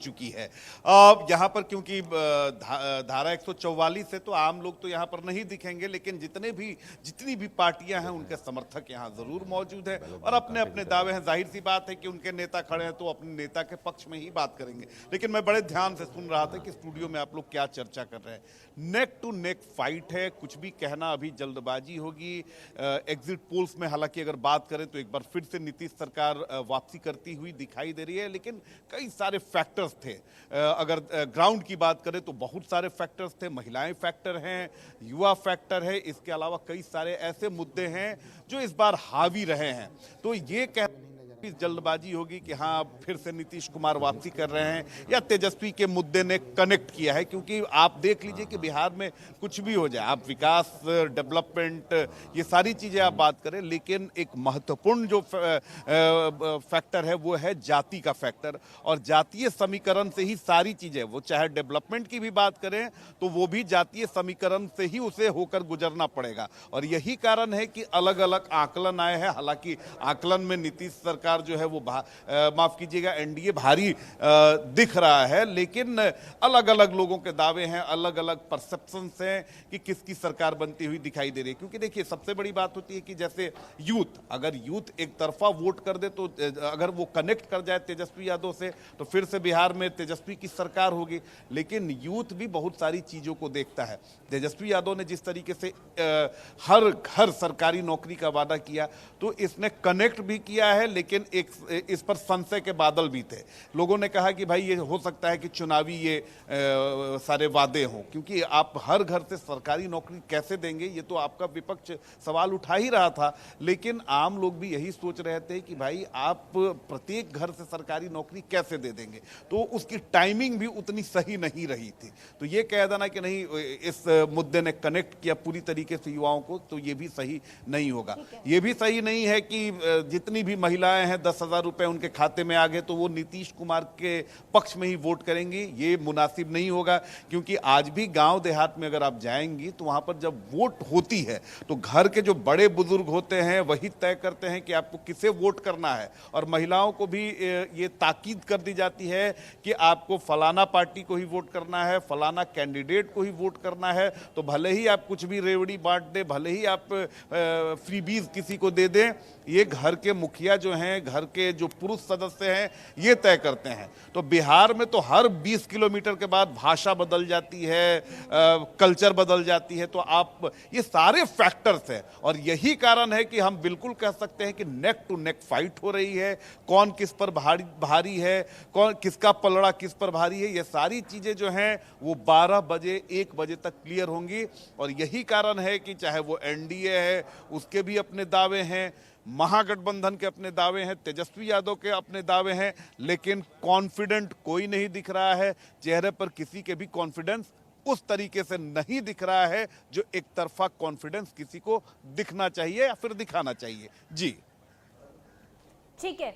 चुकी है। यहाँ पर क्योंकि धारा 144 है तो आम लोग तो यहाँ पर नहीं दिखेंगे, लेकिन जितनी भी पार्टियां हैं उनके समर्थक यहाँ जरूर मौजूद हैं और अपने अपने दावे हैं। जाहिर सी बात है कि उनके नेता खड़े हैं तो अपने नेता के पक्ष में ही बात करेंगे। लेकिन मैं बड़े ध्यान से सुन रहा था कि स्टूडियो में आप लोग क्या चर्चा कर रहे हैं। नेक टू नेक फाइट है, कुछ भी कहना अभी जल्दबाजी होगी। एग्जिट पोल्स में हालांकि अगर बात करें तो एक बार फिर से नीतीश सरकार वापसी करती हुई दिखाई दे रही है, लेकिन कई सारे फैक्टर्स थे। अगर ग्राउंड की बात करें तो बहुत सारे फैक्टर्स थे। महिलाएं फैक्टर हैं, युवा फैक्टर है, इसके अलावा कई सारे ऐसे मुद्दे हैं जो इस बार हावी रहे हैं। तो ये कह जल्दबाजी होगी कि हाँ फिर से नीतीश कुमार वापसी कर रहे हैं या तेजस्वी के मुद्दे ने कनेक्ट किया है। क्योंकि आप देख लीजिए कि बिहार में कुछ भी हो जाए, आप विकास, डेवलपमेंट, ये सारी चीजें आप बात करें, लेकिन एक महत्वपूर्ण जो फैक्टर है वो है जाति का फैक्टर। और जातीय समीकरण से ही सारी चीजें, वो चाहे डेवलपमेंट की भी बात करें तो वो भी जातीय समीकरण से ही उसे होकर गुजरना पड़ेगा। और यही कारण है कि अलग अलग आकलन आए हैं। हालांकि आकलन में नीतीश सरकार जो है वो माफ कीजिएगा एनडीए भारी दिख रहा है, लेकिन अलग अलग लोगों के दावे हैं, अलग अलग परसेप्शंस हैं कि किसकी सरकार बनती हुई दिखाई दे रही है। क्योंकि देखिए सबसे बड़ी बात होती है कि जैसे यूथ, अगर यूथ एक तरफा वोट कर दे तो अगर वो कनेक्ट कर जाए तेजस्वी यादव से तो फिर से बिहार में तेजस्वी की सरकार होगी। लेकिन यूथ भी बहुत सारी चीजों को देखता है। तेजस्वी यादव ने जिस तरीके से हर घर सरकारी नौकरी का वादा किया तो इसने कनेक्ट भी किया है, लेकिन एक इस पर संशय के बादल भी थे। लोगों ने कहा कि भाई ये हो सकता है कि चुनावी ये सारे वादे हों, क्योंकि आप हर घर से सरकारी नौकरी कैसे देंगे, ये तो आपका विपक्ष सवाल उठा ही रहा था। लेकिन आम लोग भी यही सोच रहे थे कि भाई आप प्रत्येक घर से सरकारी नौकरी कैसे दे देंगे, तो उसकी टाइमिंग भी उतनी सही नहीं रही थी। तो ये कह देना कि नहीं इस मुद्दे ने कनेक्ट किया पूरी तरीके से युवाओं को, तो ये भी सही नहीं होगा। ये भी सही नहीं है कि जितनी भी महिलाएं हैं 10,000 रुपए उनके खाते में आ गए तो वो नीतीश कुमार के पक्ष में ही वोट करेंगी। ये मुनासिब नहीं होगा, क्योंकि आज भी गांव देहात में अगर आप जाएंगी तो वहां पर जब वोट होती है तो घर के जो बड़े बुजुर्ग होते हैं वही तय करते हैं कि आपको किसे वोट करना है। और महिलाओं को भी ये ताकीद कर दी जाती है कि आपको फलाना पार्टी को ही वोट करना है, फलाना कैंडिडेट को ही वोट करना है। तो भले ही आप कुछ भी रेवड़ी बांट दें, भले ही आप फ्रीबीज किसी को दे दें, ये घर के मुखिया जो हैं, घर के जो पुरुष सदस्य हैं, ये तय करते हैं। तो बिहार में तो हर 20 किलोमीटर के बाद भाषा बदल जाती है, कल्चर बदल जाती है। तो आप ये सारे फैक्टर्स हैं और यही कारण है कि हम बिल्कुल कह सकते हैं कि नेक टू नेक फाइट हो रही है। कौन किस पर भारी है, कौन किसका पलड़ा किस पर भारी है, ये सारी चीजें जो हैं वो 12 बजे 1 बजे तक क्लियर होंगी। और यही कारण है कि चाहे वो एनडीए है उसके भी अपने दावे हैं, महागठबंधन के अपने दावे हैं, तेजस्वी यादव के अपने दावे हैं, लेकिन कॉन्फिडेंट कोई नहीं दिख रहा है। चेहरे पर किसी के भी कॉन्फिडेंस उस तरीके से नहीं दिख रहा है जो एक तरफा कॉन्फिडेंस किसी को दिखना चाहिए या फिर दिखाना चाहिए। जी ठीक है,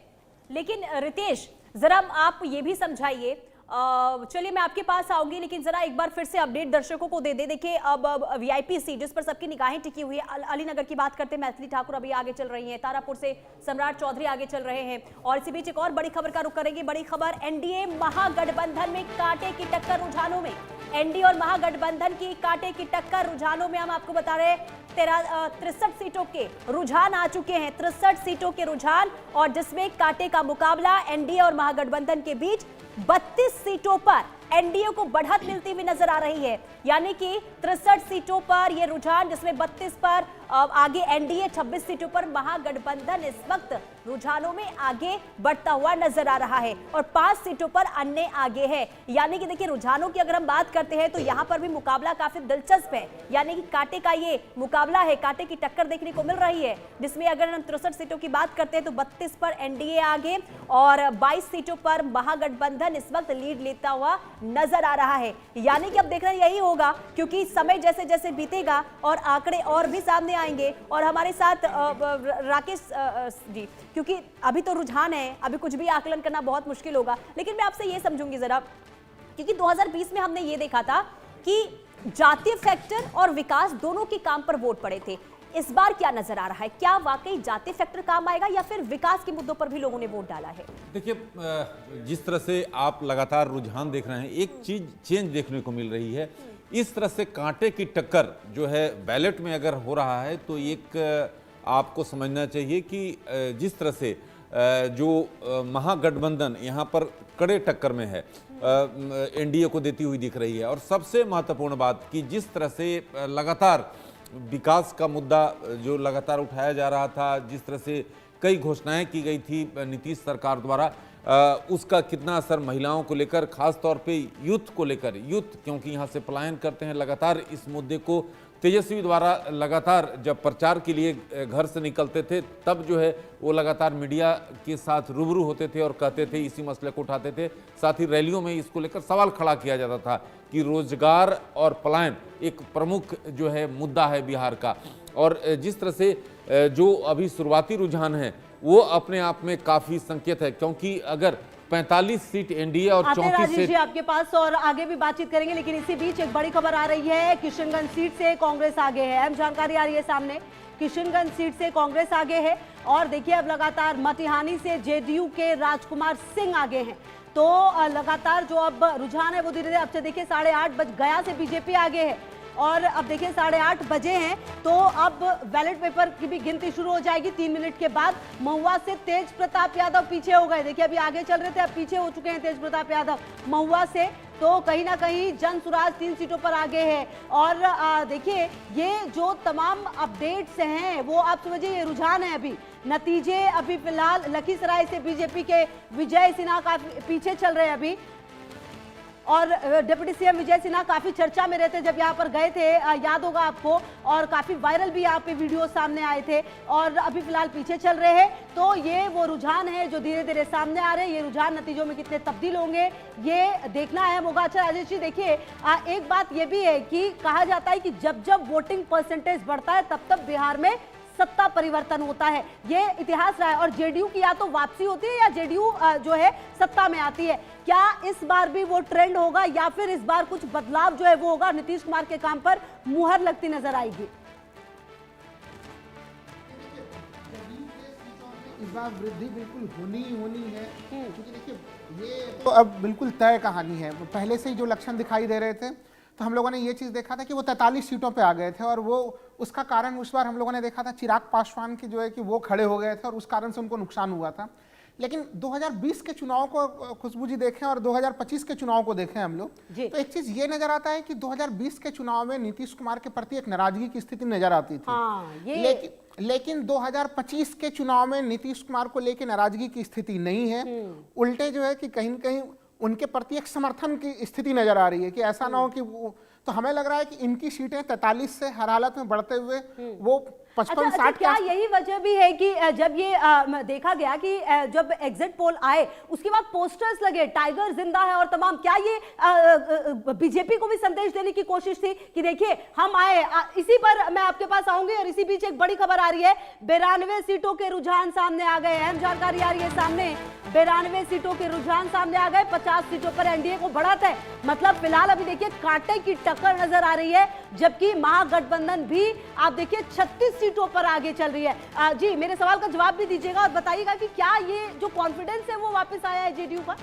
लेकिन रितेश जरा आप ये भी समझाइए। चलिए मैं आपके पास आऊंगी, लेकिन जरा एक बार फिर से अपडेट दर्शकों को दे दे। देखिए अब वीआईपी सीट जिस पर सबकी निगाहें टिकी हुई है, अलीनगर की बात करते हैं, मैथिली ठाकुर अभी आगे चल रही हैं, तारापुर से सम्राट चौधरी आगे चल रहे हैं। और इसी बीच एक और बड़ी खबर का रुख करेंगे। बड़ी खबर, एनडीए महागठबंधन में कांटे की टक्कर रुझानों में, एनडीए और महागठबंधन की कांटे की टक्कर रुझानों में। हम आपको बता रहे 63 सीटों के रुझान आ चुके हैं, 63 सीटों के रुझान, और जिसमें कांटे का मुकाबला एनडीए और महागठबंधन के बीच 32 सीटों पर एनडीए को बढ़त मिलती हुई नजर आ रही है। यानी कि 63 सीटों पर यह रुझान, जिसमें 32 पर आगे एनडीए, 26 सीटों पर महागठबंधन इस वक्त रुझानों में आगे बढ़ता हुआ नजर आ रहा है और 5 सीटों पर अन्य आगे है। यानी कि देखिए रुझानों की अगर हम बात करते हैं तो यहां पर भी मुकाबला काफी दिलचस्प है। यानी कि कांटे का ये मुकाबला है, कांटे की टक्कर देखने को मिल रही है, जिसमें अगर हम 63 सीटों की बात करते हैं तो 32 पर एनडीए आगे और 22 सीटों पर महागठबंधन इस वक्त लीड लेता हुआ नजर आ रहा है। यानी कि अब देखना यही होगा, क्योंकि समय जैसे जैसे बीतेगा और आंकड़े और भी सामने आएंगे। और हमारे साथ राकेश जी, क्योंकि अभी तो रुझान है, अभी कुछ भी आकलन करना बहुत मुश्किल होगा, लेकिन मैं आपसे ये समझूंगी जरा, क्योंकि 2020 में हमने ये देखा था कि जातीय फैक्टर और विकास दोनों के काम पर वोट पड़े थे। इस बार क्या नजर आ रहा है? क्या वाकई जाति फैक्टर काम आएगा या फिर विकास के मुद्दों पर भी लोगों ने वोट डाला है? देखिए, जिस तरह से आप लगातार रुझान देख रहे हैं, एक चीज चेंज देखने को मिल रही है। इस तरह से कांटे की टक्कर जो है बैलेट में अगर हो रहा है तो एक आपको समझना चाहिए कि जिस तरह से जो महागठबंधन यहाँ पर कड़े टक्कर में है, एनडीए को देती हुई दिख रही है। और सबसे महत्वपूर्ण बात कि जिस तरह से लगातार विकास का मुद्दा जो लगातार उठाया जा रहा था, जिस तरह से कई घोषणाएं की गई थी नीतीश सरकार द्वारा, उसका कितना असर महिलाओं को लेकर, खास तौर पे यूथ को लेकर, यूथ क्योंकि यहाँ से पलायन करते हैं, लगातार इस मुद्दे को तेजस्वी द्वारा लगातार जब प्रचार के लिए घर से निकलते थे तब जो है वो लगातार मीडिया के साथ रूबरू होते थे और कहते थे, इसी मसले को उठाते थे। साथ ही रैलियों में इसको लेकर सवाल खड़ा किया जाता था कि रोजगार और पलायन एक प्रमुख जो है मुद्दा है बिहार का। और जिस तरह से जो अभी शुरुआती रुझान है वो अपने आप में काफी संकेत है, क्योंकि अगर 45 सीट एनडीए और 34 सीट आपके पास और आगे भी बातचीत करेंगे, लेकिन इसी बीच एक बड़ी खबर आ रही है। किशनगंज सीट से कांग्रेस आगे है, अहम जानकारी आ रही है सामने। किशनगंज सीट से कांग्रेस आगे है और देखिए अब लगातार मटिहानी से जेडीयू के राजकुमार सिंह आगे हैं। तो लगातार जो अब रुझान है वो धीरे धीरे, अब से देखिए 8:30 बज गया से बीजेपी आगे है और अब देखिए 8:30 बजे हैं तो अब बैलेट पेपर की भी गिनती शुरू हो जाएगी 3 मिनट के बाद। महुआ से तेज प्रताप यादव पीछे हो गए, देखिए अभी आगे चल रहे थे, अब पीछे हो चुके हैं तेज प्रताप यादव महुआ से। तो कहीं ना कहीं जन सुराज 3 सीटों पर आगे है। और देखिए ये जो तमाम अपडेट्स हैं वो आप समझिए ये रुझान है। अभी नतीजे अभी फिलहाल लखीसराय से बीजेपी के विजय सिन्हा काफी पीछे चल रहे हैं अभी, और डिप्टी सीएम विजय सिन्हा काफी चर्चा में रहते जब यहाँ पर गए थे, याद होगा आपको, और काफी वायरल भी यहाँ पे वीडियो सामने आए थे, और अभी फिलहाल पीछे चल रहे हैं। तो ये वो रुझान है जो धीरे धीरे सामने आ रहे हैं। ये रुझान नतीजों में कितने तब्दील होंगे ये देखना अहम होगा। अच्छा राजेश जी, देखिए एक बात ये भी है कि कहा जाता है कि जब जब वोटिंग परसेंटेज बढ़ता है तब तब बिहार में सत्ता परिवर्तन होता है, ये इतिहास रहा है। और जेडीयू की या तो वापसी होती है या जेडीयू जो है सत्ता में आती है। क्या इस बार भी वो ट्रेंड होगा या फिर इस बार कुछ बदलाव जो है वो होगा, नीतीश कुमार के काम पर मुहर लगती नजर आएगी? इस बार वृद्धि बिल्कुल होनी ही होनी है, क्योंकि देखिए ये तो अब बिल्कुल तय कहानी है। पहले से ही जो लक्षण दिखाई दे रहे थे तो हम लोगों ने ये चीज़ देखा था कि वो 43 सीटों पे आ गए थे, और वो उसका कारण उस बार हम लोगों ने देखा था चिराग पासवान की जो है कि वो खड़े हो गए थे और उस कारण से उनको नुकसान हुआ था। लेकिन 2020 के चुनाव को खुशबू जी देखें और 2025 के चुनाव को देखें हम लोग, तो एक चीज ये नजर आता है कि 2020 के चुनाव में नीतीश कुमार के प्रति एक नाराजगी की स्थिति नजर आती थी। लेकिन 2025 के चुनाव में नीतीश कुमार को लेकर नाराजगी की स्थिति नहीं है, उल्टे जो है कि कहीं न कहीं उनके प्रति एक समर्थन की स्थिति नजर आ रही है कि ऐसा ना हो कि वो, तो हमें लग रहा है कि इनकी सीटें 43 से हर हालत में बढ़ते हुए वो 55-60। क्या यही वजह भी है कि जब ये देखा गया कि जब एग्जिट पोल आए उसके बाद पोस्टर्स लगे टाइगर जिंदा है और तमाम, क्या ये बीजेपी को भी संदेश देने की कोशिश थी कि देखिए हम आए? इसी पर मैं आपके पास आऊंगी। और इसी बीच एक बड़ी खबर आ रही है, 92 सीटों के रुझान सामने आ गए। अहम जानकारी आ रही है सामने, 92 सीटों के रुझान सामने आ गए। 50 सीटों पर एनडीए को बढ़त है। मतलब फिलहाल अभी देखिए कांटे की टक्कर नजर आ रही है, जबकि महागठबंधन भी आप देखिए 36 सीटों पर आगे चल रही है। जी मेरे सवाल का जवाब भी दीजिएगा और बताइएगा कि क्या ये जो कॉन्फिडेंस है वो वापस आया है जेडीयू का?